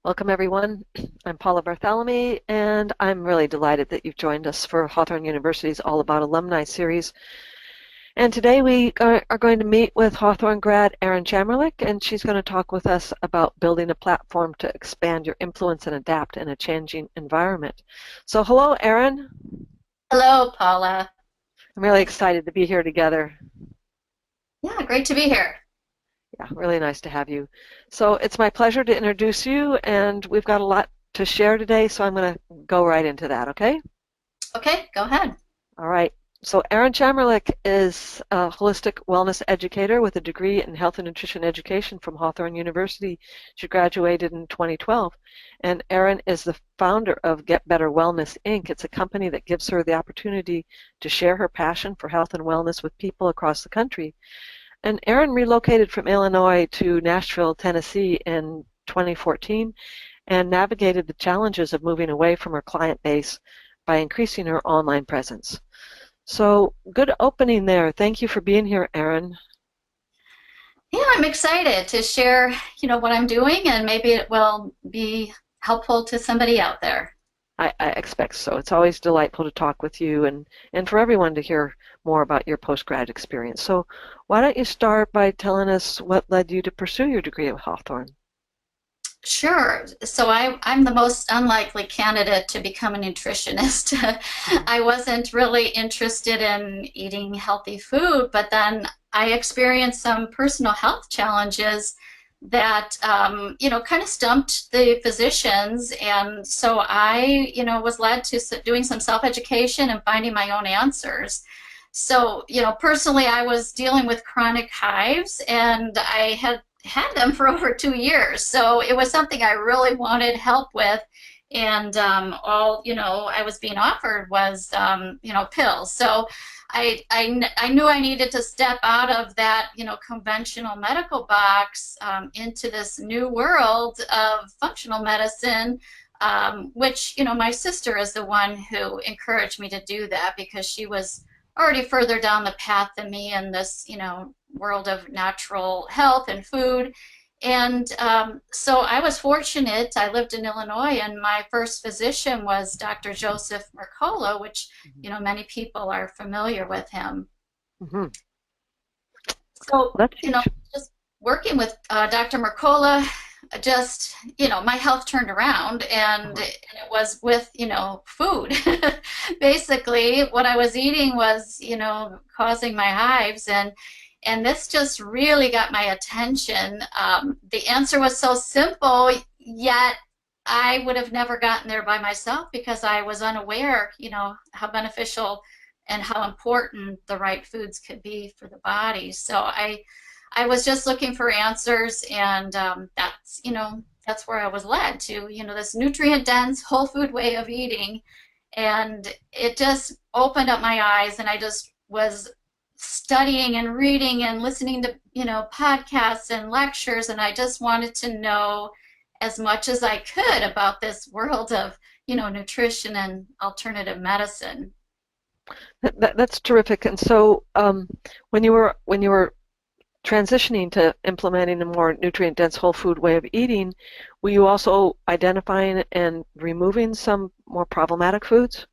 Welcome, everyone. I'm Paula Bartholomew, and I'm really delighted that you've joined us for Hawthorn University's All About Alumni series. And today we are going to meet with Hawthorn grad Erin Chamerlik, and she's going to talk with us about building a platform to expand your influence and adapt in a changing environment. So hello, Erin. Hello, Paula. I'm really Thanks. excited to be here together. Yeah, great to be here. Yeah, really nice to have you. So it's my pleasure to introduce you, and we've got a lot to share today, so I'm going to go right into that, okay? Okay, go ahead. All right. So Erin Chamerlik is a holistic wellness educator with a degree in health and nutrition education from Hawthorn University. She graduated in 2012. And Erin is the founder of Get Better Wellness, Inc. It's a company that gives her the opportunity to share her passion for health and wellness with people across the country. And Erin relocated from Illinois to Nashville, Tennessee in 2014 and navigated the challenges of moving away from her client base by increasing her online presence. So good opening there. Thank you for being here, Erin. Yeah, I'm excited to share, what I'm doing, and maybe it will be helpful to somebody out there. I expect so. It's always delightful to talk with you and for everyone to hear more about your postgrad experience. So why don't you start by telling us what led you to pursue your degree at Hawthorne? Sure. So I'm the most unlikely candidate to become a nutritionist. Mhm. I wasn't really interested in eating healthy food, but then I experienced some personal health challenges that, kind of stumped the physicians. And so I, was led to doing some self-education and finding my own answers. So, personally, I was dealing with chronic hives and I had them for over 2 years. So it was something I really wanted help with. And all, I was being offered was, pills. So I knew I needed to step out of that, conventional medical box into this new world of functional medicine, which, my sister is the one who encouraged me to do that because she was already further down the path than me in this, world of natural health and food. And so I was fortunate. I lived in Illinois, and my first physician was Dr. Joseph Mercola, which, many people are familiar with him. Mm-hmm. So, That's huge. just working with Dr. Mercola, just, my health turned around, and Uh-huh. it was with, food. Basically, what I was eating was, causing my hives, and this just really got my attention. The answer was so simple, yet I would have never gotten there by myself because I was unaware, how beneficial and how important the right foods could be for the body. So I was just looking for answers, and that's where I was led to, this nutrient dense whole food way of eating. And it just opened up my eyes, and I just was studying and reading and listening to, podcasts and lectures, and I just wanted to know as much as I could about this world of, nutrition and alternative medicine. That's terrific. And so, when you were transitioning to implementing a more nutrient-dense whole food way of eating, were you also identifying and removing some more problematic foods?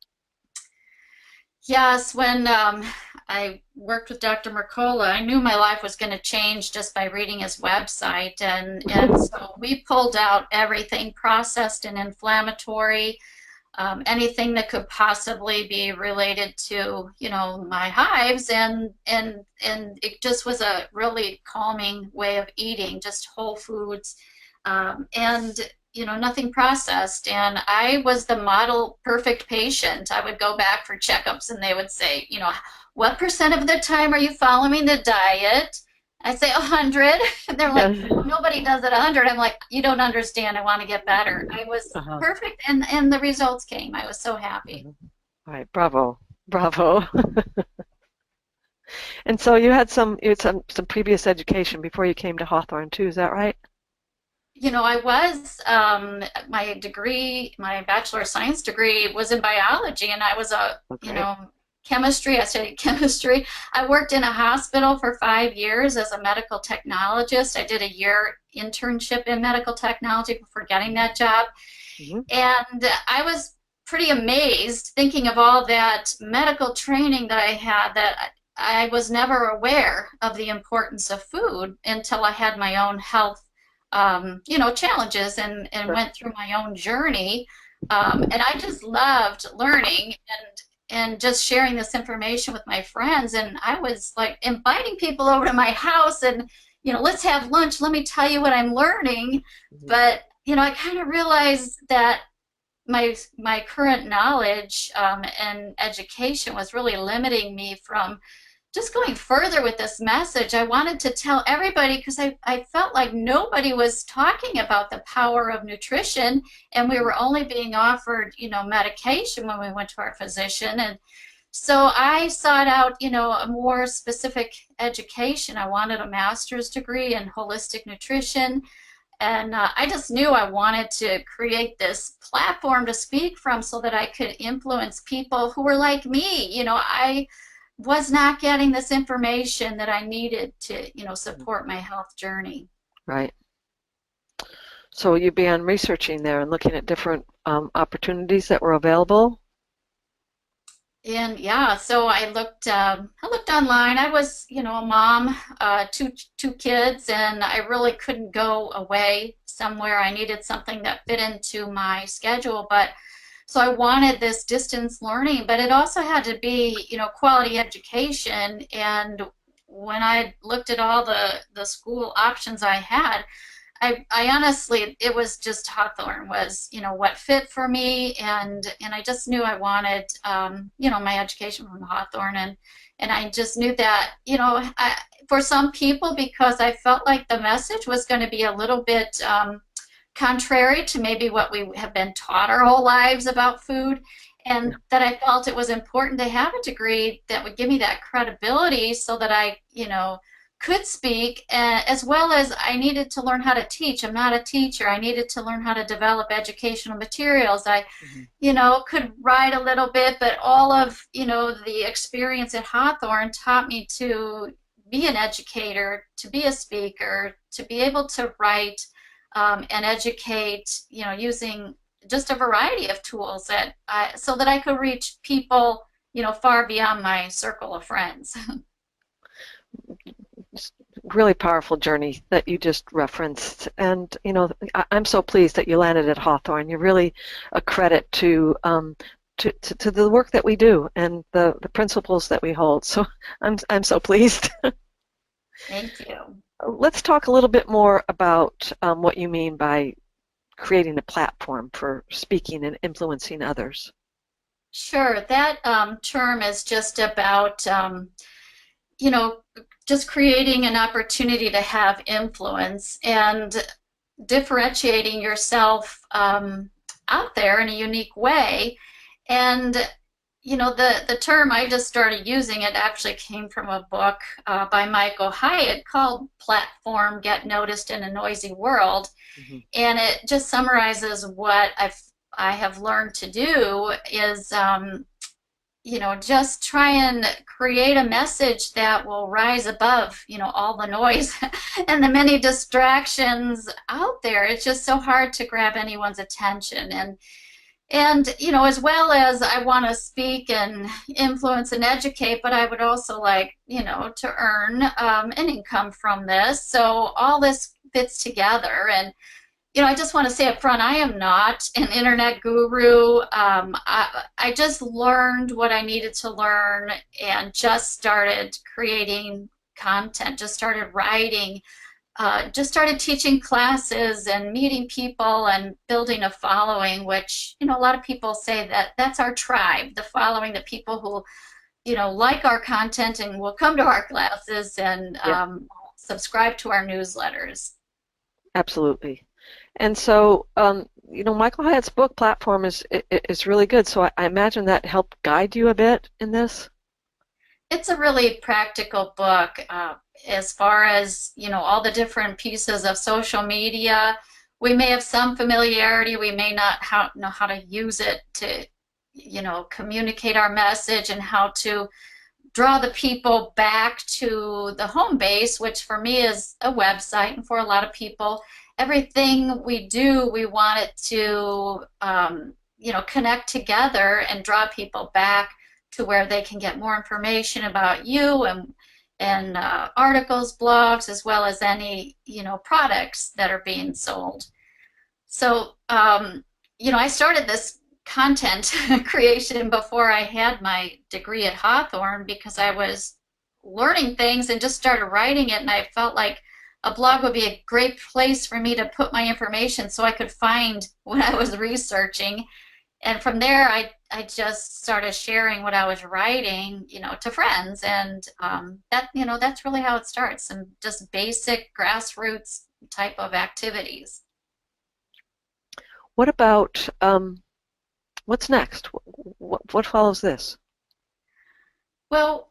Yes, when I worked with Dr. Mercola, I knew my life was going to change just by reading his website, and so we pulled out everything processed and inflammatory, anything that could possibly be related to, my hives, and it just was a really calming way of eating, just whole foods, and nothing processed. And I was the model perfect patient. I would go back for checkups, and they would say, what percent of the time are you following the diet? I'd say 100. And they're like, Yes. well, nobody does it 100. I'm like, you don't understand. I want to get better. I was Uh-huh. perfect, and the results came. I was so happy. Mhm. All right, bravo, bravo. And so you had some previous education before you came to Hawthorne too, is that right? I was, my bachelor of science degree was in biology, and I was a, Oh, great. chemistry. I studied chemistry. I worked in a hospital for 5 years as a medical technologist. I did a year internship in medical technology before getting that job. Mm-hmm. And I was pretty amazed thinking of all that medical training that I had, that I was never aware of the importance of food until I had my own health, challenges, and Sure. went through my own journey. And I just loved learning and just sharing this information with my friends. And I was like inviting people over to my house and, let's have lunch. Let me tell you what I'm learning. Mm-hmm. But, I kind of realized that my current knowledge and education was really limiting me from just going further with this message. I wanted to tell everybody because I felt like nobody was talking about the power of nutrition, and we were only being offered, medication when we went to our physician. And so I sought out, a more specific education. I wanted a master's degree in holistic nutrition. And I just knew I wanted to create this platform to speak from so that I could influence people who were like me. I was not getting this information that I needed to, support my health journey. Right. So you began researching there and looking at different opportunities that were available. And yeah, so I looked online. I was, a mom, two kids, and I really couldn't go away somewhere. I needed something that fit into my schedule, but so I wanted this distance learning, but it also had to be, quality education. And when I looked at all the school options I had, I honestly, it was just Hawthorn was, what fit for me, and I just knew I wanted, my education from Hawthorn, and I just knew that, for some people, because I felt like the message was going to be a little bit contrary to maybe what we have been taught our whole lives about food, and that I felt it was important to have a degree that would give me that credibility so that I, could speak, as well as I needed to learn how to teach. I'm not a teacher. I needed to learn how to develop educational materials. I, Mm-hmm. could write a little bit, but all of, the experience at Hawthorn taught me to be an educator, to be a speaker, to be able to write and educate, using just a variety of tools so that I could reach people, far beyond my circle of friends. Really powerful journey that you just referenced. And, I'm so pleased that you landed at Hawthorn. You're really a credit to the work that we do and the principles that we hold. So I'm so pleased. Thank you. Let's talk a little bit more about what you mean by creating a platform for speaking and influencing others. Sure. That term is just about, you know, just creating an opportunity to have influence and differentiating yourself out there in a unique way. And the term I just started using, it actually came from a book by Michael Hyatt called Platform: Get Noticed in a Noisy World. Mm-hmm. And it just summarizes what I have learned to do is just try and create a message that will rise above, all the noise and the many distractions out there. It's just so hard to grab anyone's attention. And as well as I want to speak and influence and educate, but I would also like, to earn an income from this. So all this fits together. And I just want to say up front, I am not an internet guru. I just learned what I needed to learn and just started creating content, just started writing, just started teaching classes and meeting people and building a following, which, a lot of people say that that's our tribe, the following, the people who, like our content and will come to our classes and Yeah, subscribe to our newsletters. absolutely. And so, Michael Hyatt's book platform is really good. So I imagine that helped guide you a bit in this. It's a really practical book as far as, all the different pieces of social media. We may have some familiarity. We may not know how to use it to, communicate our message and how to draw the people back to the home base, which for me is a website, and for a lot of people, everything we do, we want it to, connect together and draw people back to where they can get more information about you and articles, blogs, as well as any, products that are being sold. So, I started this content creation before I had my degree at Hawthorn because I was learning things and just started writing it, and I felt like a blog would be a great place for me to put my information so I could find what I was researching. And from there, I just started sharing what I was writing, to friends, and that's really how it starts, some just basic grassroots type of activities. What about what's next? What follows this? Well,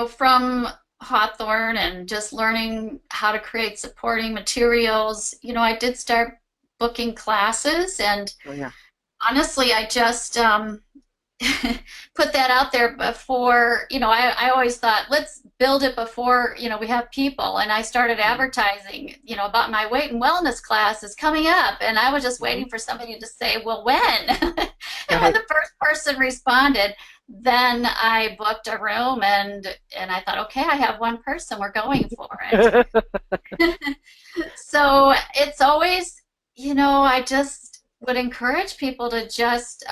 from Hawthorn and just learning how to create supporting materials, I did start booking classes, and Oh yeah. honestly, I just put that out there before, I always thought, let's build it before, we have people. And I started advertising, about my weight and wellness class is coming up. And I was just Mm-hmm. waiting for somebody to say, well, when? And when Right. the first person responded, then I booked a room, and I thought, okay, I have one person, we're going for it. So it's always, I just would encourage people to just,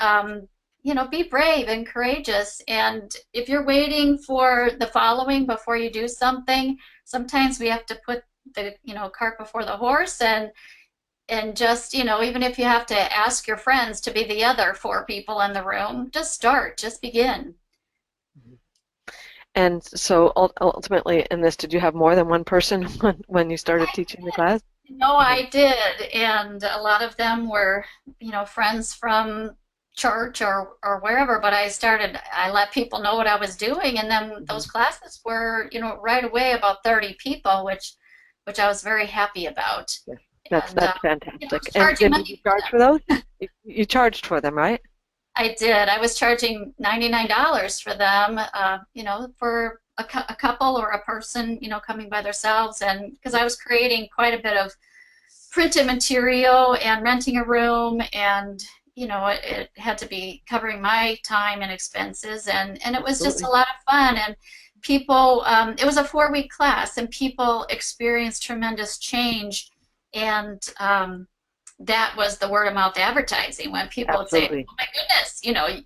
be brave and courageous. And if you're waiting for the following before you do something, sometimes we have to put the, cart before the horse, and just, even if you have to ask your friends to be the other four people in the room, just start, just begin. And so ultimately in this, did you have more than one person when you started teaching the class? No, Mhm. I did, and a lot of them were, friends from church or wherever. But I let people know what I was doing, and then Mhm. those classes were, right away about 30 people, which I was very happy about. Yeah. That's And that's I fantastic. was And charging did you money for charge for them. those? You charged for them, right? I did. I was charging $99 for them, for a couple or a person, coming by themselves, and because I was creating quite a bit of printed material and renting a room, and it had to be covering my time and expenses, and it was just a Absolutely. lot of fun. And people, it was a 4-week class, and people experienced tremendous change. And that was the word of mouth advertising, when people would say, Absolutely. oh my goodness,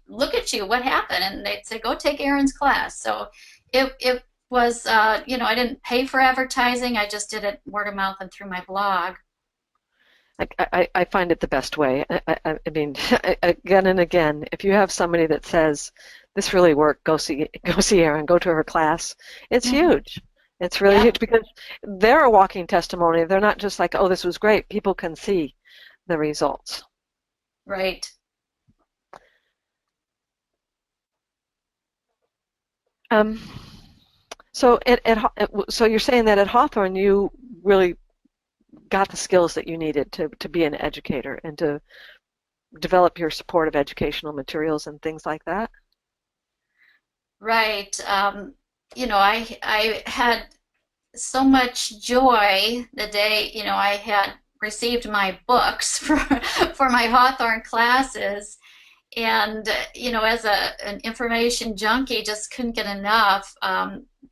look at you, what happened? And they'd say, go take Erin's class. So it was, I didn't pay for advertising, I just did it word of mouth and through my blog. I find it the best way. I mean, again and again, if you have somebody that says this really worked, go see Erin, go to her class. It's Mm-hmm. huge. It's really Yep. huge because they're a walking testimony. They're not just like, oh, this was great. People can see the results. Right. Um, so you're saying that at Hawthorne you really got the skills that you needed to be an educator and to develop your supportive educational materials and things like that. Right. I had so much joy the day, I had received my books for my Hawthorne classes. And, as an information junkie, just couldn't get enough.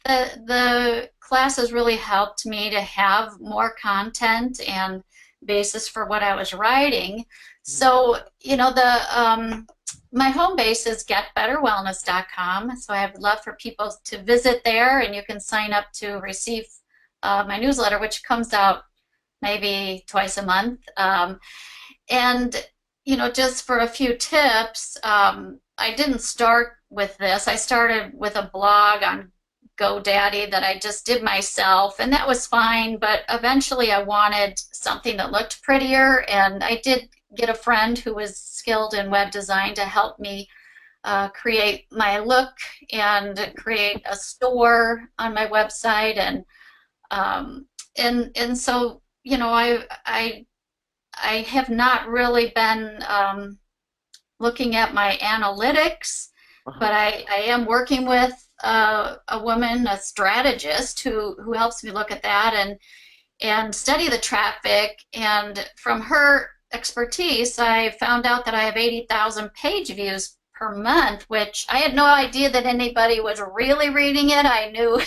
The classes really helped me to have more content and basis for what I was writing. So, the my home base is getbetterwellness.com. So I would love for people to visit there, and you can sign up to receive my newsletter, which comes out maybe twice a month. And just for a few tips, I didn't start with this. I started with a blog on GoDaddy that I just did myself, and that was fine. But eventually, I wanted something that looked prettier, and I did get a friend who was skilled in web design to help me create my look and create a store on my website, um, and so I have not really been looking at my analytics, Uh-huh. but I am working with a woman, a strategist, who helps me look at that and study the traffic. And from her expertise, I found out that I have 80,000 page views per month, which I had no idea that anybody was really reading it. I knew,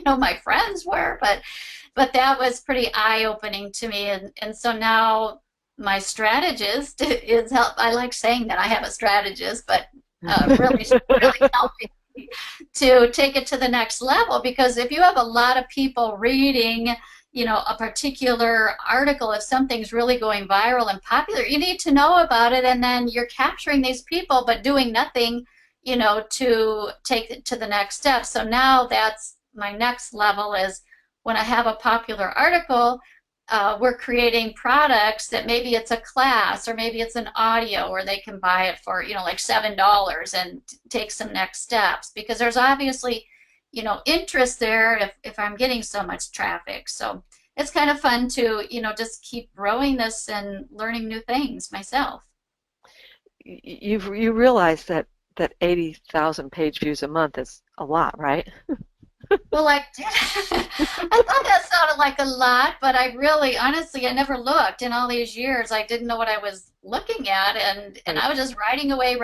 my friends were, but that was pretty eye-opening to me. And so now my strategist is help. I like saying that I have a strategist, but really, she's really helping me to take it to the next level, because if you have a lot of people reading a particular article, if something's really going viral and popular, you need to know about it, and then you're capturing these people but doing nothing to take it to the next step. So now that's my next level, is when I have a popular article, we're creating products that maybe it's a class or maybe it's an audio, or they can buy it for like $7 and take some next steps, because there's obviously interest there if I'm getting so much traffic. So it's kind of fun to just keep growing this and learning new things myself. You realize that 80,000 page views a month is a lot, right? Well, I did. I thought that sounded like a lot, but I really, honestly, I never looked in all these years. I didn't know what I was looking at, and Right. I was just writing away,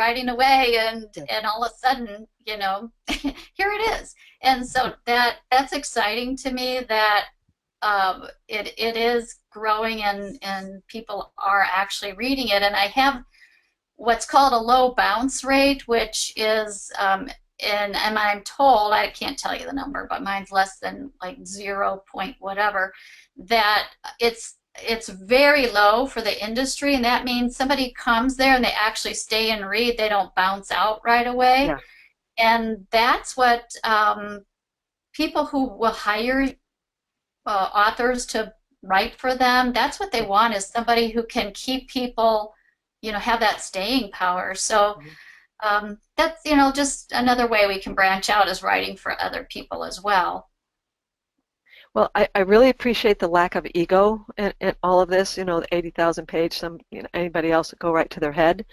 and all of a sudden, here it is. And so that's exciting to me, that it is growing, and people are actually reading it. And I have what's called a low bounce rate, which is and I'm told, I can't tell you the number, but mine's less than like 0 point whatever, that it's very low for the industry, and that means somebody comes there and they actually stay and read. They don't bounce out right away. Yeah. And that's what people who will hire authors to write for them, that's what they want, is somebody who can keep people, have that staying power. So Mhm. that's just another way we can branch out, is writing for other people as well. Well, I really appreciate the lack of ego in all of this, the 80,000 page, anybody else would go right to their head.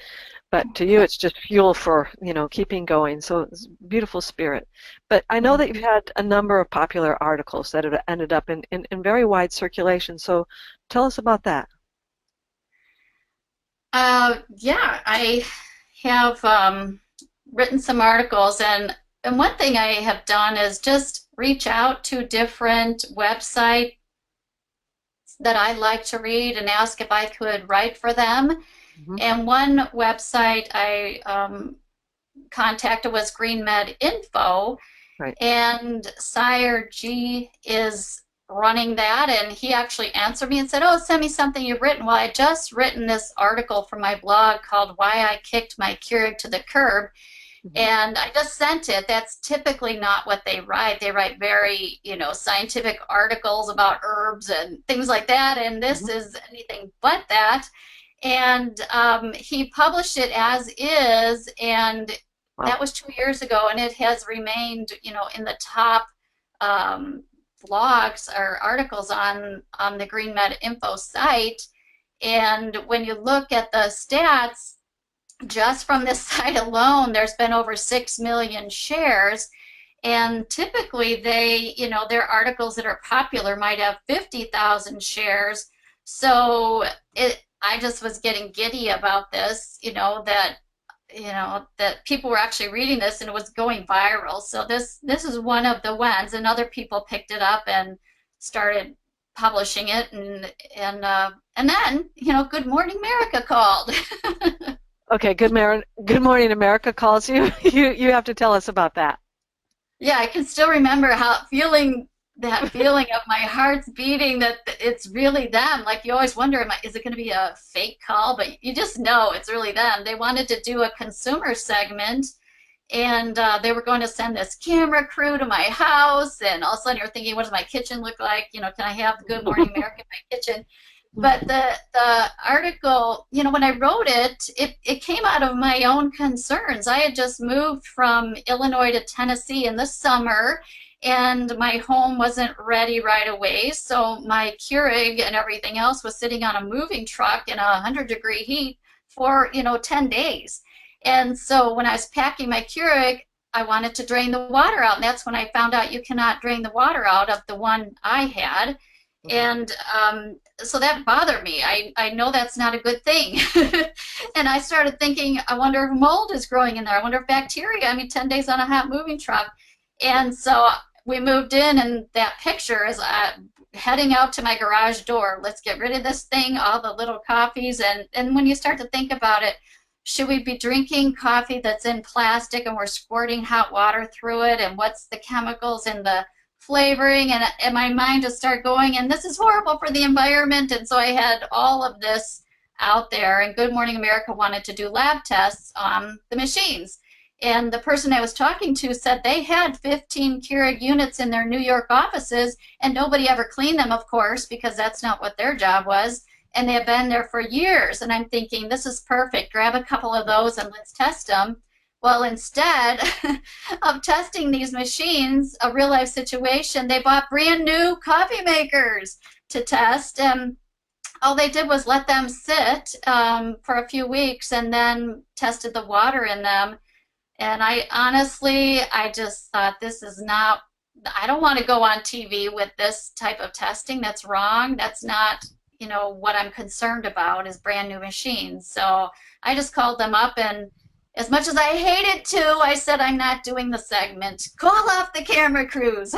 But to you, it's just fuel for, keeping going. So it's a beautiful spirit. But I know that you've had a number of popular articles that have ended up in very wide circulation. So tell us about that. Yeah, I have written some articles, and one thing I have done is just reach out to different websites that I like to read and ask if I could write for them. Hmm. And one website I contacted was Green Med Info, Right. and Sire G is running that, and he actually answered me and said, "Oh, send me something you've written." Well, I just written this article for my blog called "Why I Kicked My Keurig to the Curb," Hmm. and I just sent it. That's typically not what they write. They write very, scientific articles about herbs and things like that, and this Hmm. is anything but that. And he published it as is, and Wow. that was 2 years ago, and it has remained, in the top um, blogs or articles on the Green Med Info site. And when you look at the stats, just from this site alone, there's been over 6 million shares. And typically their articles that are popular might have 50,000 shares. So I just was getting giddy about this, that people were actually reading this and it was going viral. So this is one of the ones, and other people picked it up and started publishing it, and then Good Morning America called. Okay. Good morning, America calls you. You have to tell us about that. Yeah, I can still remember that feeling of my heart's beating, that it's really them. Like, you always wonder, is it going to be a fake call? But you just know it's really them. They wanted to do a consumer segment, and they were going to send this camera crew to my house, and all of a sudden you're thinking, what does my kitchen look like? Can I have Good Morning America in my kitchen? But the article, when I wrote it came out of my own concerns. I had just moved from Illinois to Tennessee in the summer, and my home wasn't ready right away. So my Keurig and everything else was sitting on a moving truck in 100-degree heat for, 10 days. And so when I was packing my Keurig, I wanted to drain the water out. And that's when I found out you cannot drain the water out of the one I had. Mhm. And so that bothered me. I know that's not a good thing. And I started thinking, I wonder if mold is growing in there. I wonder if bacteria, 10 days on a hot moving truck. And so we moved in, and that picture is heading out to my garage door. Let's get rid of this thing, all the little coffees. And when you start to think about it, should we be drinking coffee that's in plastic and we're squirting hot water through it? And what's the chemicals in the flavoring? And my mind just started going, and this is horrible for the environment. And so I had all of this out there, and Good Morning America wanted to do lab tests on the machines. And the person I was talking to said they had 15 Keurig units in their New York offices, and nobody ever cleaned them, of course, because that's not what their job was. And they have been there for years. And I'm thinking, this is perfect. Grab a couple of those and let's test them. Well, instead of testing these machines, a real life situation, they bought brand new coffee makers to test. And all they did was let them sit for a few weeks and then tested the water in them. And I just thought, this is not, I don't want to go on TV with this type of testing. That's wrong. That's not, what I'm concerned about is brand new machines. So I just called them up, and as much as I hated to, I said, I'm not doing the segment. Call off the camera crews.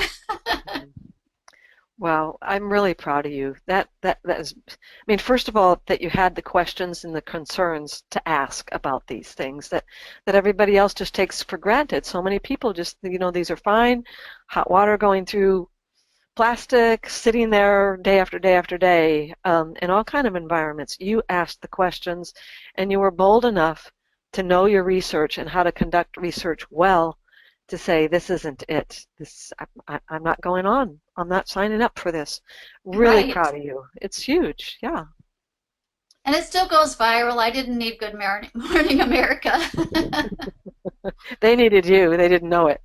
Well, I'm really proud of you. That is, first of all, that you had the questions and the concerns to ask about these things that everybody else just takes for granted. So many people just, these are fine, hot water going through plastic, sitting there day after day after day, in all kind of environments. You asked the questions, and you were bold enough to know your research and how to conduct research well, to say, this isn't it. I'm not going on. I'm not signing up for this. Really Right. proud of you. It's huge. Yeah. And it still goes viral. I didn't need Good Morning America. They needed you. They didn't know it.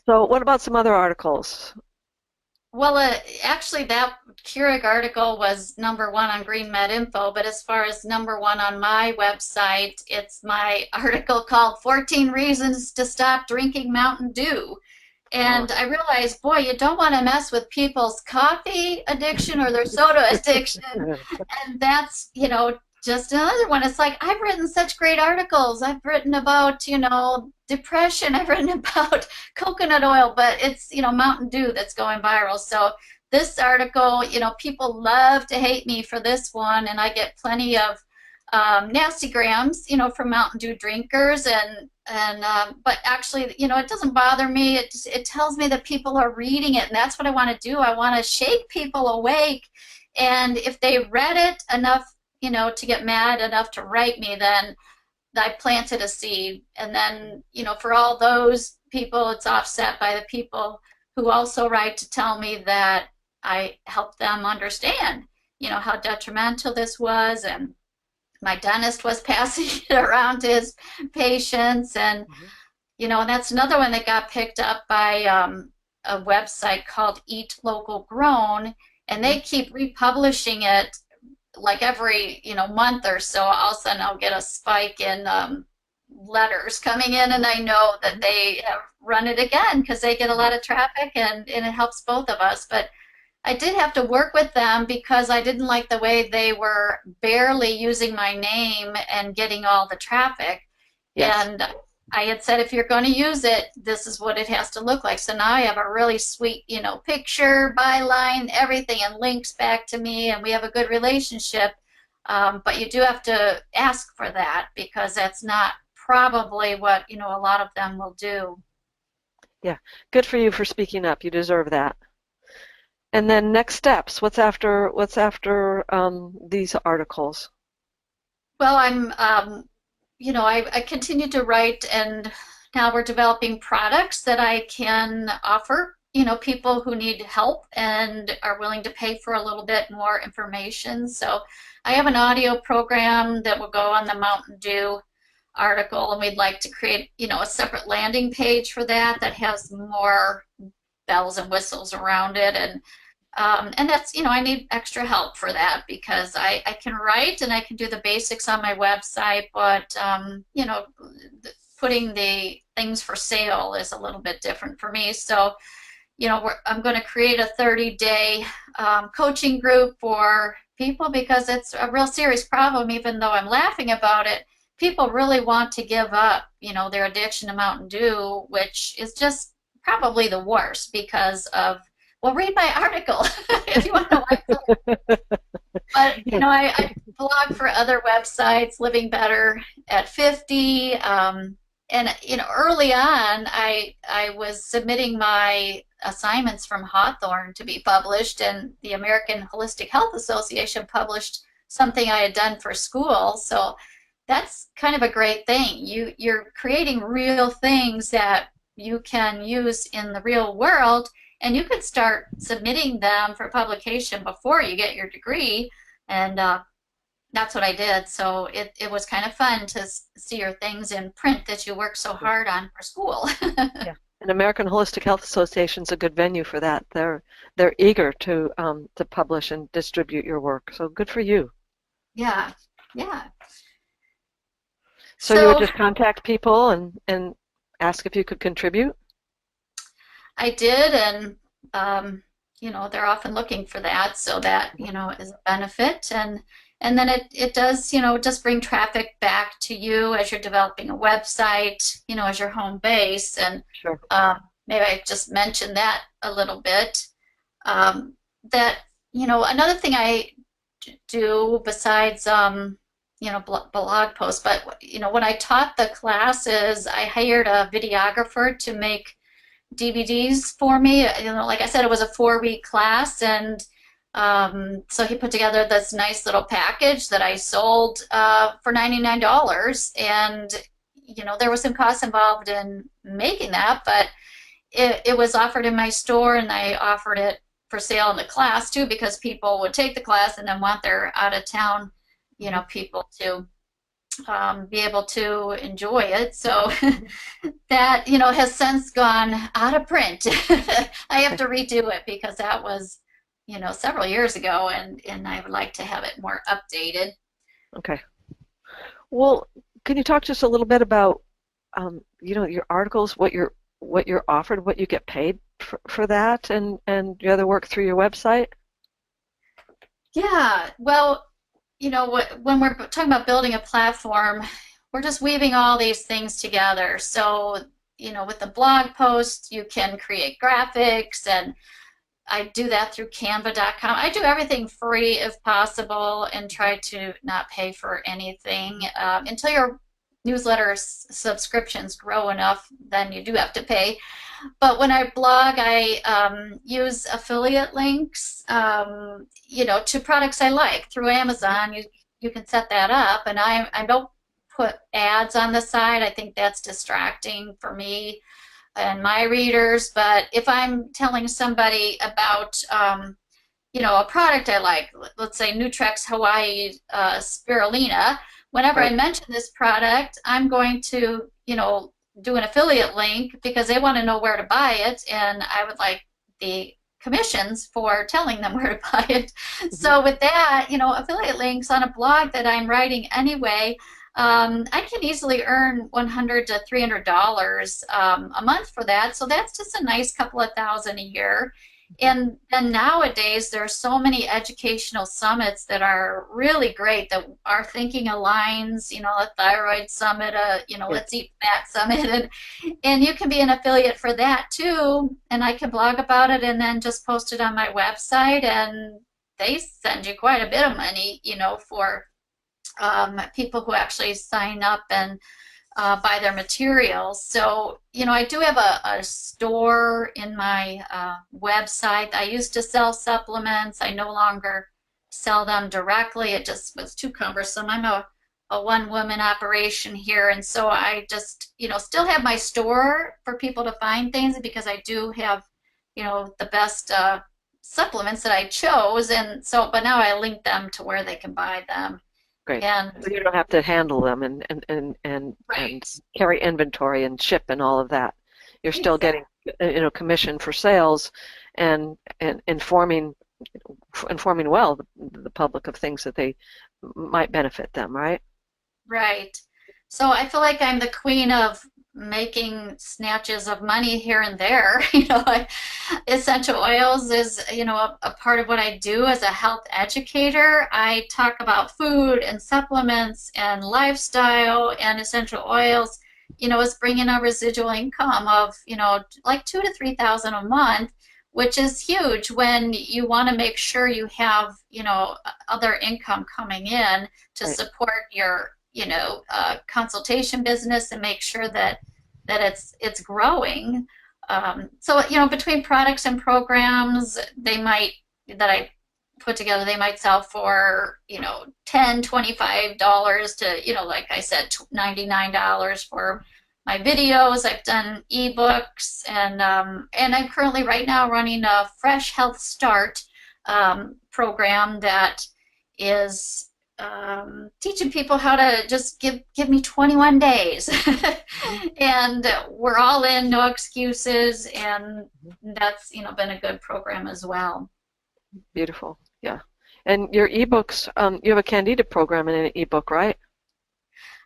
So what about some other articles? Well, actually, that Keurig article was number one on Green Med Info, but as far as number one on my website, it's my article called 14 Reasons to Stop Drinking Mountain Dew. Oh. And I realized, boy, you don't want to mess with people's coffee addiction or their soda addiction. And that's, just another one. It's like, I've written such great articles. I've written about, depression. I've written about coconut oil, but it's, Mountain Dew that's going viral. So this article, people love to hate me for this one, and I get plenty of nasty grams, from Mountain Dew drinkers, but actually, it doesn't bother me. It tells me that people are reading it, and that's what I want to do. I want to shake people awake, and if they read it enough, to get mad enough to write me, then I planted a seed. And then, for all those people, it's offset by the people who also write to tell me that I helped them understand, how detrimental this was. And my dentist was passing it around to his patients. And, and that's another one that got picked up by a website called Eat Local Grown. And they keep republishing it like every month or so. All of a sudden I'll get a spike in letters coming in, and I know that they have run it again because they get a lot of traffic, and it helps both of us. But I did have to work with them because I didn't like the way they were barely using my name and getting all the traffic. Yes. And I had said, if you're going to use it, this is what it has to look like. So now I have a really sweet, picture, byline, everything, and links back to me, and we have a good relationship. But you do have to ask for that, because that's not probably what, a lot of them will do. Yeah. Good for you for speaking up. You deserve that. And then next steps. What's after these articles? Well, I continue to write, and now we're developing products that I can offer, people who need help and are willing to pay for a little bit more information. So I have an audio program that will go on the Mountain Dew article, and we'd like to create, a separate landing page for that has more bells and whistles around it. And And that's, I need extra help for that because I can write and I can do the basics on my website, but, putting the things for sale is a little bit different for me. So, I'm going to create a 30-day coaching group for people because it's a real serious problem, even though I'm laughing about it. People really want to give up, their addiction to Mountain Dew, which is just probably the worst because of, well, read my article if you want to know why. But, Yeah. I blog for other websites, Living Better at 50. And, early on, I was submitting my assignments from Hawthorn to be published, and the American Holistic Health Association published something I had done for school. So that's kind of a great thing. You're creating real things that you can use in the real world, and you can start submitting them for publication before you get your degree. And that's what I did. So it was kind of fun to see your things in print that you worked so hard on for school. Yeah. And American Holistic Health Association is a good venue for that. They're eager to publish and distribute your work. So good for you. Yeah, yeah. So you would So just contact people and ask if you could contribute? I did, and they're often looking for that, so that is a benefit, and then it does just bring traffic back to you as you're developing a website, as your home base, and Sure. maybe I just mentioned that a little bit. That another thing I do besides blog posts, but when I taught the classes, I hired a videographer to make DVDs for me. Like I said, it was a 4-week class, and so he put together this nice little package that I sold for $99. And there was some costs involved in making that, but it was offered in my store, and I offered it for sale in the class too, because people would take the class and then want their out of town, people to be able to enjoy it. So that has since gone out of print. I have Okay. to redo it because that was several years ago, and I would like to have it more updated. Okay. Well, can you talk just a little bit about your articles, what you're offered, what you get paid for that, and your other work through your website? Yeah, well, when we're talking about building a platform, we're just weaving all these things together. So, with the blog post, you can create graphics, and I do that through canva.com. I do everything free if possible and try to not pay for anything until your newsletter subscriptions grow enough, then you do have to pay. But when I blog, I use affiliate links, to products I like through Amazon. You can set that up, and I don't put ads on the side. I think that's distracting for me and my readers. But if I'm telling somebody about a product I like, let's say Nutrex Hawaii spirulina, whenever I Right. mention this product, I'm going to, do an affiliate link because they want to know where to buy it, and I would like the commissions for telling them where to buy it. Mhm. So with that, affiliate links on a blog that I'm writing anyway, I can easily earn $100 to $300 a month for that. So that's just a nice couple of thousand a year. And then nowadays, there are so many educational summits that are really great that our thinking aligns, a thyroid summit, Yeah. let's eat fat summit, and you can be an affiliate for that too. And I can blog about it and then just post it on my website, and they send you quite a bit of money, for people who actually sign up and buy their materials. So, I do have a store in my website. I used to sell supplements. I no longer sell them directly. It just was too cumbersome. I'm a one-woman operation here, and so I just, still have my store for people to find things because I do have, the best supplements that I chose, and so, but now I link them to where they can buy them. Great. And So you don't have to handle them and right, carry inventory and ship and all of that. You're still getting, exactly. commission for sales, and informing well the public of things that they might benefit them, right? Right. So I feel like I'm the queen of making snatches of money here and there. Essential oils is, a part of what I do as a health educator. I talk about food and supplements and lifestyle, and essential oils, is bringing a residual income of, like 2 to 3 thousand a month, which is huge when you want to make sure you have, other income coming in to Right. support your consultation business and make sure that it's growing. So between products and programs, that I put together, they might sell for $10, $25 to like I said, $99 for my videos. I've done ebooks, and I'm currently right now running a Fresh Health Start program that is teaching people how to just give me 21 days. And we're all in, no excuses, and that's been a good program as well. Beautiful. Yeah. And your ebooks, you have a Candida program in an ebook, right?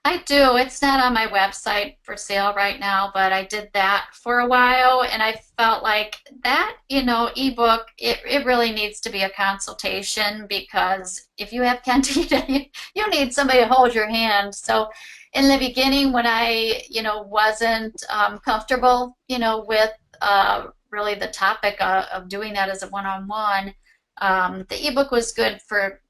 I do. It's not on my website for sale right now, but I did that for a while, and I felt like that, ebook, it really needs to be a consultation, because if you have candida, you need somebody to hold your hand. So in the beginning, when I, wasn't comfortable, with really the topic of doing that as a one-on-one, the ebook was good for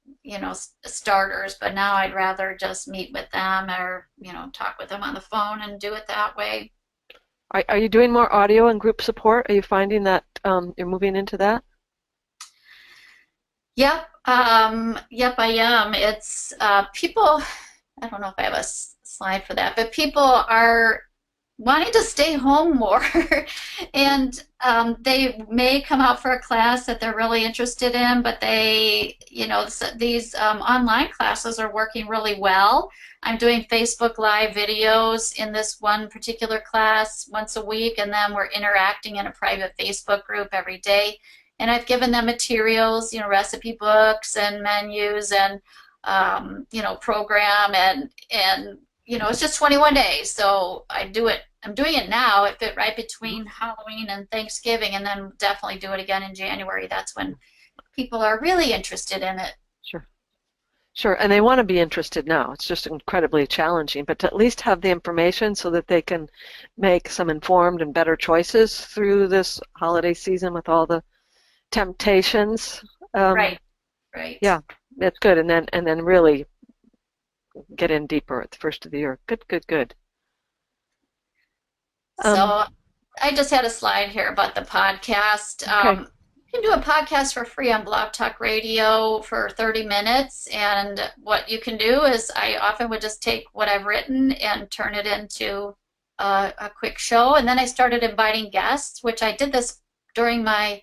starters, but now I'd rather just meet with them, or talk with them on the phone and do it that way. Are you doing more audio and group support? Are you finding that you're moving into that? Yep, yep, I am. It's people, I don't know if I have a slide for that, but people are wanting to stay home more. And they may come out for a class that they're really interested in, but these online classes are working really well. I'm doing Facebook Live videos in this one particular class once a week, and then we're interacting in a private Facebook group every day. And I've given them materials, recipe books and menus and, program, and it's just 21 days. So I'm doing it now. It fit right between Halloween and Thanksgiving, and then definitely do it again in January. That's when people are really interested in it. Sure. Sure. And they want to be interested now. It's just incredibly challenging, but to at least have the information so that they can make some informed and better choices through this holiday season with all the temptations. Right, right. Yeah, that's good. And then really get in deeper at the first of the year. Good, good, good. So I just had a slide here about the podcast. Okay. You can do a podcast for free on Blog Talk Radio for 30 minutes. And what you can do is, I often would just take what I've written and turn it into a quick show. And then I started inviting guests, which I did this during my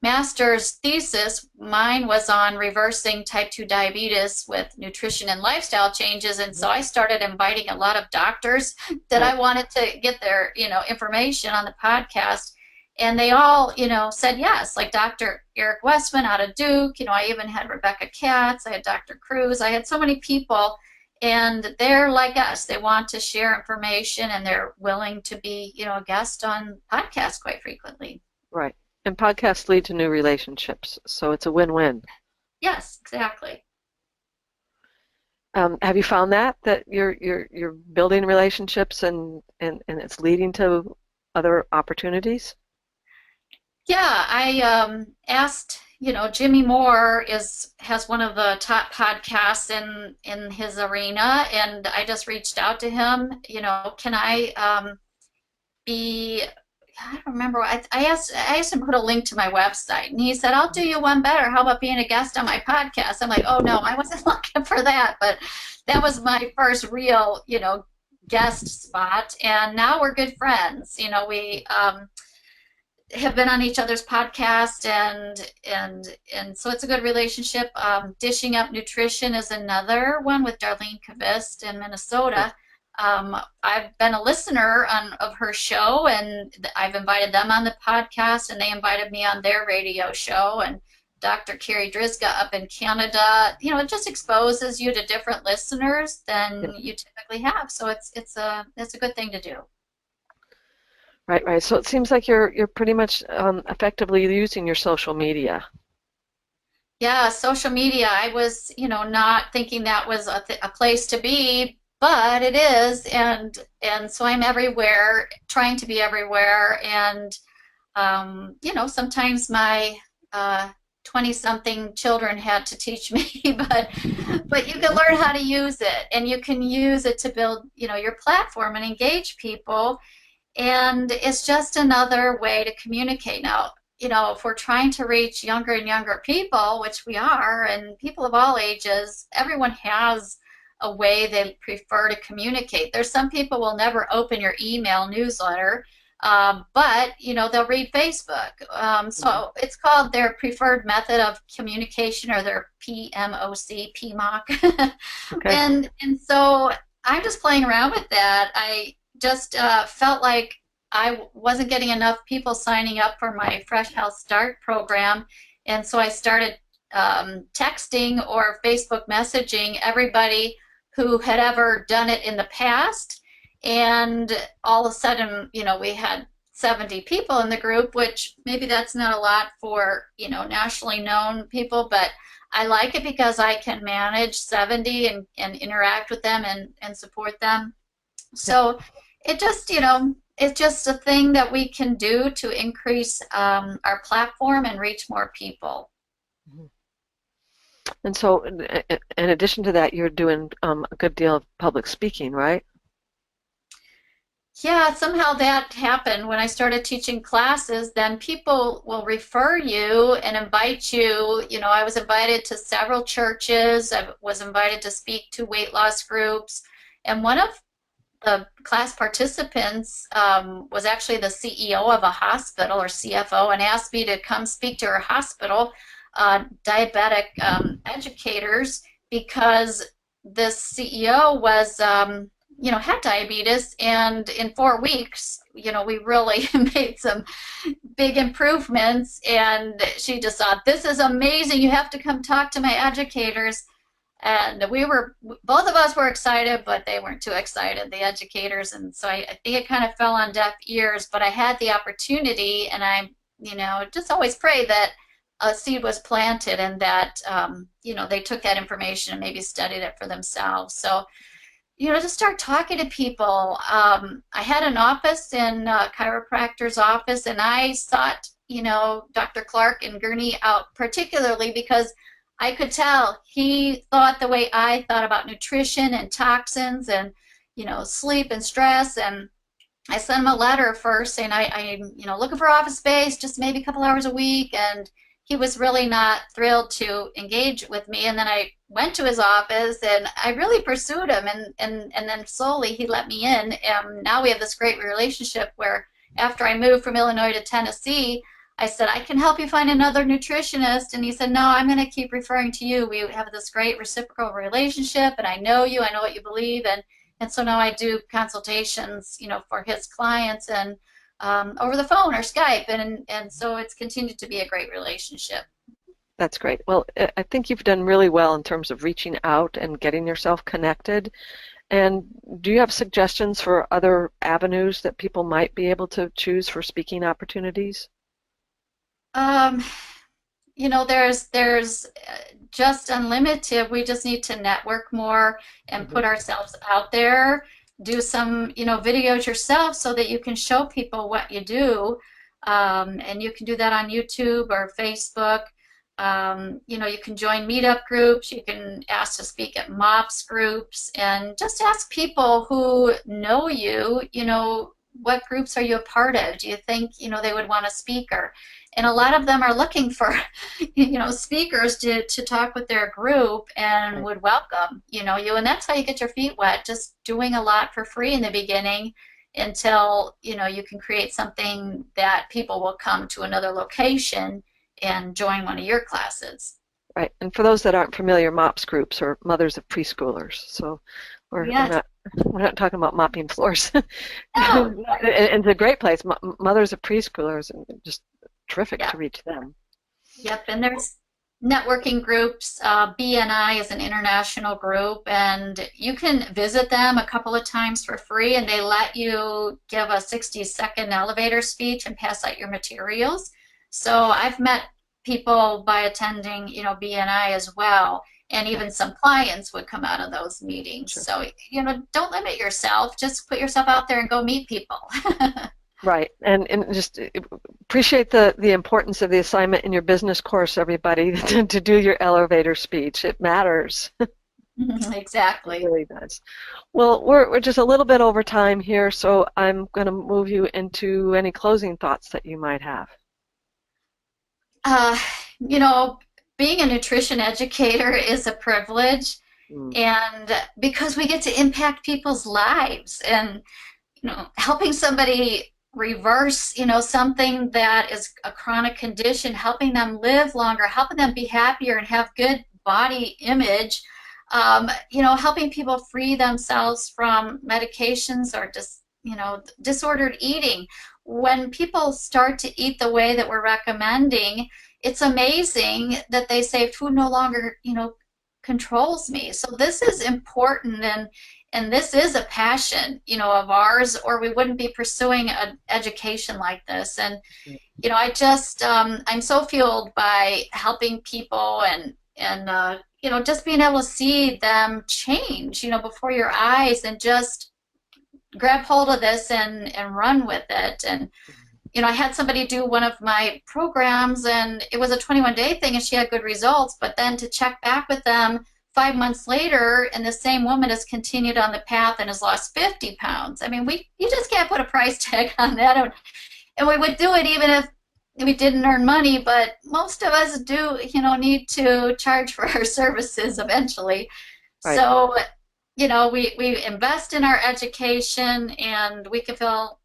master's thesis. Mine was on reversing type 2 diabetes with nutrition and lifestyle changes, and so I started inviting a lot of doctors that I wanted to get their information on the podcast, and they all said yes, like Dr. Eric Westman out of Duke. I even had Rebecca Katz, I had Dr. Cruz, I had so many people, and they're like us. They want to share information, and they're willing to be a guest on podcasts quite frequently. Right. And podcasts lead to new relationships, so it's a win-win. Yes, exactly. Have you found that you're building relationships and it's leading to other opportunities? Yeah, I asked, Jimmy Moore has one of the top podcasts in his arena, and I just reached out to him, can I be, I don't remember. I asked him to put a link to my website, and he said, I'll do you one better. How about being a guest on my podcast? I'm like, oh no, I wasn't looking for that, but that was my first real, guest spot. And now we're good friends. We have been on each other's podcast, and so it's a good relationship. Dishing Up Nutrition is another one with Darlene Kavist in Minnesota. I've been a listener of her show, and I've invited them on the podcast, and they invited me on their radio show. And Dr. Carrie Drizga up in Canada, it just exposes you to different listeners than you typically have. So it's a good thing to do. Right, right. So it seems like you're pretty much effectively using your social media. Yeah, social media. I was, not thinking that was a place to be, but it is, and so I'm everywhere, trying to be everywhere, and sometimes my 20-something children had to teach me, but you can learn how to use it, and you can use it to build, your platform and engage people, and it's just another way to communicate. Now, if we're trying to reach younger and younger people, which we are, and people of all ages, everyone has a way they prefer to communicate. There's some people will never open your email newsletter, but they'll read Facebook. So it's called their preferred method of communication, or their PMOC, PMOC. Okay. And so I'm just playing around with that. I just felt like I wasn't getting enough people signing up for my Fresh Health Start program, and so I started texting or Facebook messaging everybody who had ever done it in the past, and all of a sudden, we had 70 people in the group, which maybe that's not a lot for, nationally known people, but I like it because I can manage 70 and interact with them and support them. So it just, it's just a thing that we can do to increase our platform and reach more people. And so, in addition to that, you're doing a good deal of public speaking, right? Yeah, somehow that happened when I started teaching classes. Then people will refer you and invite you. I was invited to several churches. I was invited to speak to weight loss groups. And one of the class participants was actually the CEO of a hospital, or CFO, and asked me to come speak to her hospital diabetic educators, because this CEO was had diabetes, and in 4 weeks we really made some big improvements, and she just thought, this is amazing, you have to come talk to my educators. And both of us were excited, but they weren't too excited, the educators. And so I think it kind of fell on deaf ears, but I had the opportunity, and I, just always pray that a seed was planted, and that, they took that information and maybe studied it for themselves. So, just start talking to people. I had an office in a chiropractor's office, and I sought, Dr. Clark and Gurney out particularly because I could tell he thought the way I thought about nutrition and toxins and, sleep and stress. And I sent him a letter first saying I'm, looking for office space, just maybe a couple hours a week. And he was really not thrilled to engage with me. And then I went to his office, and I really pursued him. And then slowly he let me in. And now we have this great relationship where, after I moved from Illinois to Tennessee, I said, I can help you find another nutritionist. And he said, no, I'm going to keep referring to you. We have this great reciprocal relationship, and I know you, I know what you believe. And so now I do consultations, for his clients, and over the phone or Skype. And so it's continued to be a great relationship. That's great. Well, I think you've done really well in terms of reaching out and getting yourself connected. And do you have suggestions for other avenues that people might be able to choose for speaking opportunities? There's just unlimited. We just need to network more and put ourselves out there. Do some, videos yourself so that you can show people what you do. And you can do that on YouTube or Facebook. You can join meetup groups. You can ask to speak at MOPS groups, and just ask people who know you, what groups are you a part of? Do you think, they would want a speaker? And a lot of them are looking for, speakers to talk with their group, and would welcome, you. And that's how you get your feet wet, just doing a lot for free in the beginning until, you can create something that people will come to another location and join one of your classes. Right. And for those that aren't familiar, MOPS groups are mothers of preschoolers. So we're Yes. not We're not talking about mopping floors. No, And it's a great place. Mothers of preschoolers, and just terrific yeah, to reach them. yep. And there's networking groups. BNI is an international group, and you can visit them a couple of times for free, and they let you give a 60-second elevator speech and pass out your materials. So I've met people by attending, BNI as well, and even some clients would come out of those meetings. Sure. So, don't limit yourself. Just put yourself out there and go meet people. Right. And just appreciate the importance of the assignment in your business course, everybody, to do your elevator speech. It matters. It Exactly. really does. Well, we're just a little bit over time here, so I'm going to move you into any closing thoughts that you might have. Uh, you know, Being a nutrition educator is a privilege, Mm, and because we get to impact people's lives and, helping somebody reverse, something that is a chronic condition, helping them live longer, helping them be happier and have good body image, helping people free themselves from medications or just, disordered eating. When people start to eat the way that we're recommending, it's amazing that they say food no longer, controls me. So this is important, and this is a passion, of ours, or we wouldn't be pursuing an education like this. And I'm so fueled by helping people, and just being able to see them change, before your eyes, and just grab hold of this and run with it. And I had somebody do one of my programs, and it was a 21-day thing, and she had good results. But then to check back with them 5 months later, and the same woman has continued on the path and has lost 50 pounds. I mean, you just can't put a price tag on that. And we would do it even if we didn't earn money, but most of us do, need to charge for our services eventually. right. So, we invest in our education, and we can feel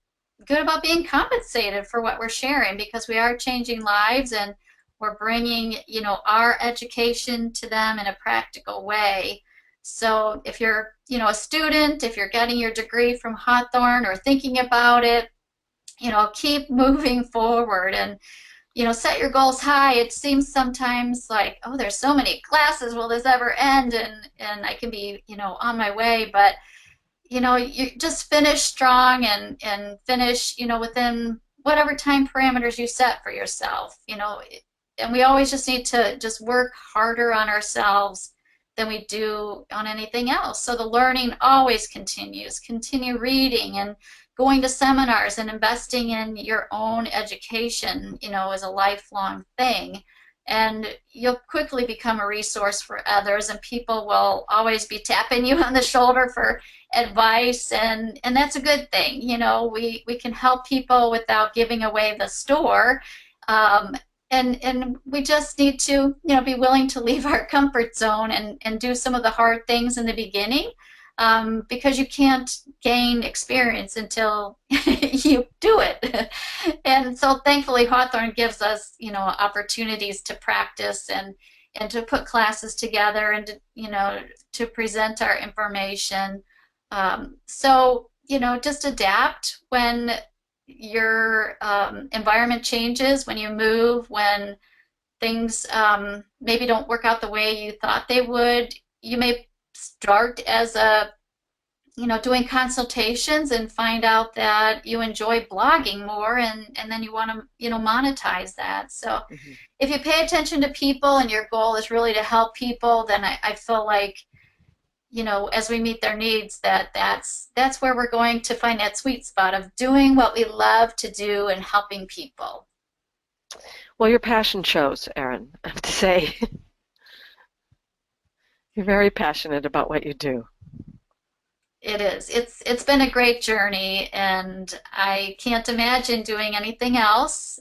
good about being compensated for what we're sharing, because we are changing lives, and we're bringing, our education to them in a practical way. So if you're, a student, if you're getting your degree from Hawthorn or thinking about it, keep moving forward, and set your goals high. It seems sometimes like, oh, there's so many classes, will this ever end? And I can be, on my way. But you just finish strong, and finish, within whatever time parameters you set for yourself. And we always just need to just work harder on ourselves than we do on anything else. So the learning always continues. Continue reading and going to seminars, and investing in your own education, is a lifelong thing. And you'll quickly become a resource for others, and people will always be tapping you on the shoulder for advice, and that's a good thing. We can help people without giving away the store. And we just need to, be willing to leave our comfort zone, and do some of the hard things in the beginning, because you can't gain experience until you do it. And so thankfully Hawthorn gives us, opportunities to practice, and to put classes together, and to present our information. So, just adapt when your environment changes, when you move, when things maybe don't work out the way you thought they would. You may start as doing consultations, and find out that you enjoy blogging more, and then you want to, monetize that. So Mm-hmm. if you pay attention to people, and your goal is really to help people, then I feel like, as we meet their needs, that's where we're going to find that sweet spot of doing what we love to do and helping people. Well, your passion shows, Erin, I have to say. You're very passionate about what you do. It is. It's been a great journey, and I can't imagine doing anything else.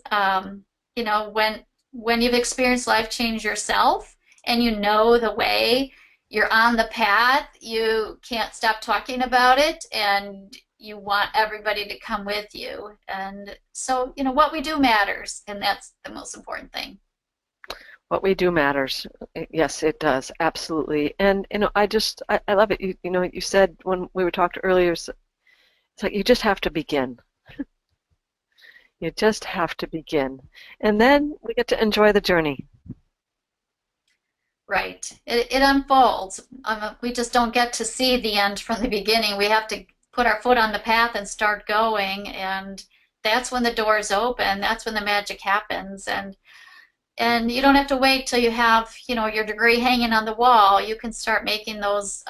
When you've experienced life change yourself, and the way, you're on the path, you can't stop talking about it, and you want everybody to come with you. And so, what we do matters, and that's the most important thing. What we do matters. Yes, it does. Absolutely. And I love it. You said when we were talking earlier, it's like you just have to begin. You just have to begin. And then we get to enjoy the journey. Right. It unfolds. We just don't get to see the end from the beginning. We have to put our foot on the path and start going, and that's when the doors open. That's when the magic happens. And you don't have to wait till you have, your degree hanging on the wall. You can start making those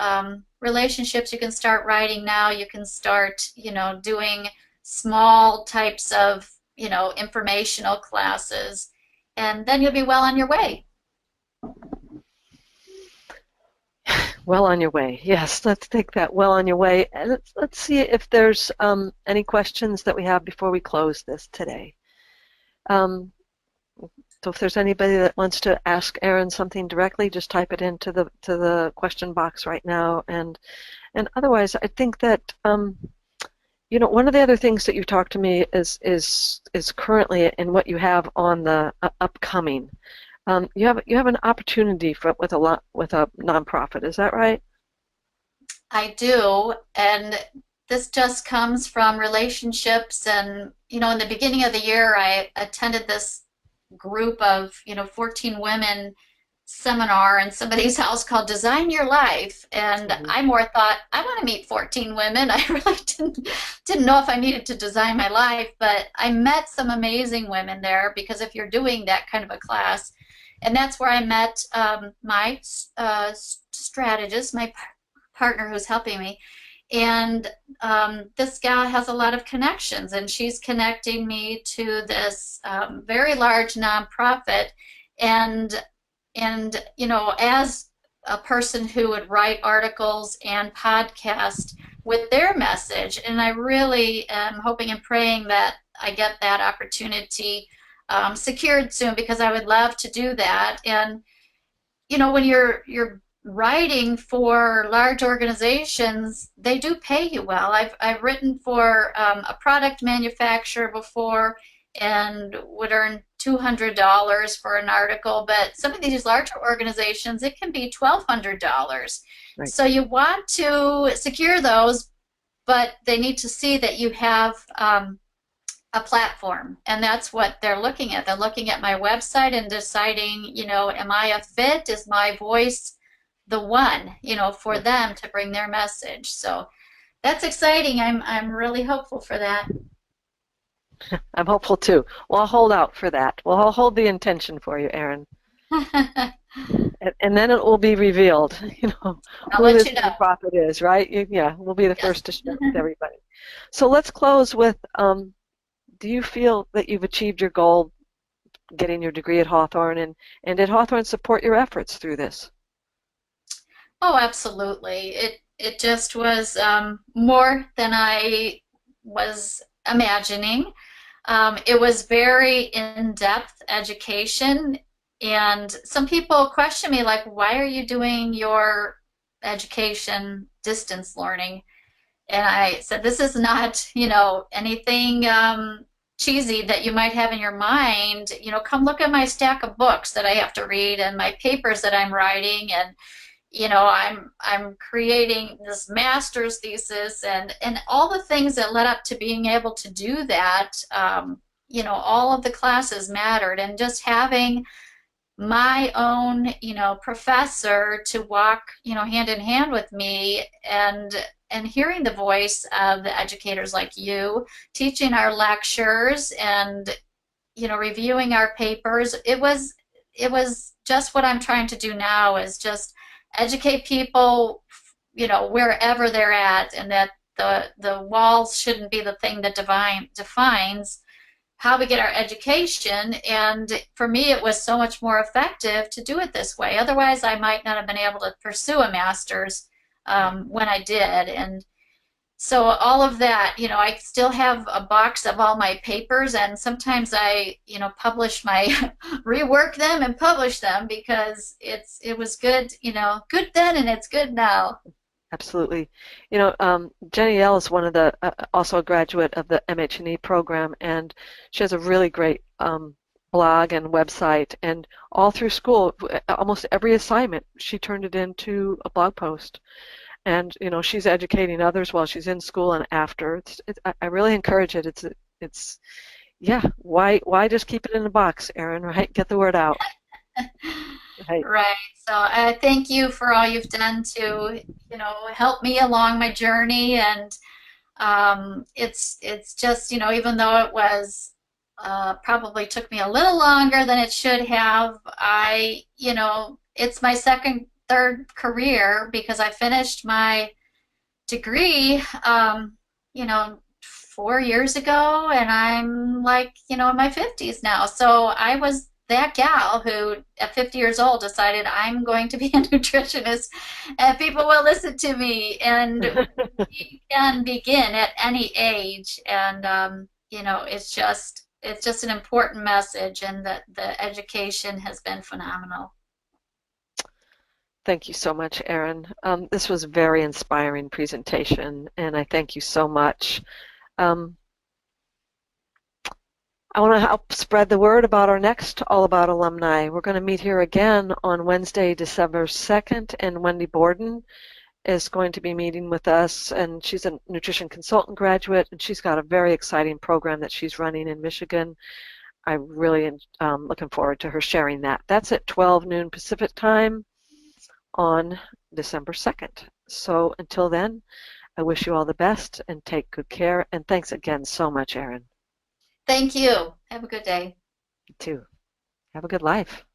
relationships. You can start writing now. You can start, doing small types of, informational classes, and then you'll be well on your way. Well on your way. Yes, let's take that well on your way. And let's see if there's any questions that we have before we close this today. So if there's anybody that wants to ask Erin something directly, just type it into the question box right now. And otherwise, I think that one of the other things that you talked to me is currently in what you have on the upcoming. You have an opportunity with a nonprofit. Is that right? I do, and this just comes from relationships. And in the beginning of the year, I attended this group of 14 women seminar in somebody's house called Design Your Life, and I more thought I want to meet 14 women. I really didn't know if I needed to design my life, but I met some amazing women there, because if you're doing that kind of a class, and that's where I met my strategist, my partner who's helping me. And this gal has a lot of connections, and she's connecting me to this very large nonprofit. And as a person who would write articles and podcast with their message, and I really am hoping and praying that I get that opportunity secured soon, because I would love to do that. And when you're writing for large organizations, they do pay you well. I've written for a product manufacturer before and would earn $200 for an article, but some of these larger organizations, it can be $1,200. Right. So you want to secure those, but they need to see that you have a platform, and that's what they're looking at. They're looking at my website and deciding, am I a fit? Is my voice the one, for them to bring their message? So that's exciting. I'm really hopeful for that. I'm hopeful too. Well, I'll hold out for that. Well, I'll hold the intention for you, Erin. And then it will be revealed, I'll who let this you know. nonprofit is, right? Yeah, we'll be the first to share with everybody. So let's close with, do you feel that you've achieved your goal getting your degree at Hawthorn, and did Hawthorn support your efforts through this? Oh, absolutely. It just was more than I was imagining. It was very in-depth education, and some people question me, like, why are you doing your education distance learning? And I said, this is not, anything cheesy that you might have in your mind. Come look at my stack of books that I have to read, and my papers that I'm writing, and I'm creating this master's thesis, and all the things that led up to being able to do that. All of the classes mattered, and just having my own professor to walk hand in hand with me, and hearing the voice of the educators like you teaching our lectures, and reviewing our papers. It was just what I'm trying to do now, is just educate people wherever they're at, and that the walls shouldn't be the thing that defines how we get our education. And for me, it was so much more effective to do it this way. Otherwise, I might not have been able to pursue a master's when I did. And so all of that, I still have a box of all my papers, and sometimes I, publish rework them and publish them, because it was good, good then, and it's good now. Absolutely. Jenny L is one of also a graduate of the MHNE program, and she has a really great blog and website, and all through school, almost every assignment, she turned it into a blog post. And she's educating others while she's in school and after. I really encourage it. It's yeah. Why just keep it in a box, Erin? Right? Get the word out. Right. Right. So I thank you for all you've done to, help me along my journey. And it's just, even though it was probably took me a little longer than it should have, it's my third career because I finished my degree, 4 years ago, and I'm like, in my 50s now. So I was that gal who, at 50 years old, decided I'm going to be a nutritionist and people will listen to me. And we can begin at any age. And, it's just an important message, and the education has been phenomenal. Thank you so much, Erin. This was a very inspiring presentation, and I thank you so much. Um, I want to help spread the word about our next All About Alumni. We're going to meet here again on Wednesday, December 2nd, and Wendy Borden is going to be meeting with us, and she's a nutrition consultant graduate, and she's got a very exciting program that she's running in Michigan. I really am looking forward to her sharing that. That's at 12 noon Pacific time on December 2nd. So until then, I wish you all the best and take good care. And thanks again so much, Erin. Thank you. Have a good day. You too. Have a good life.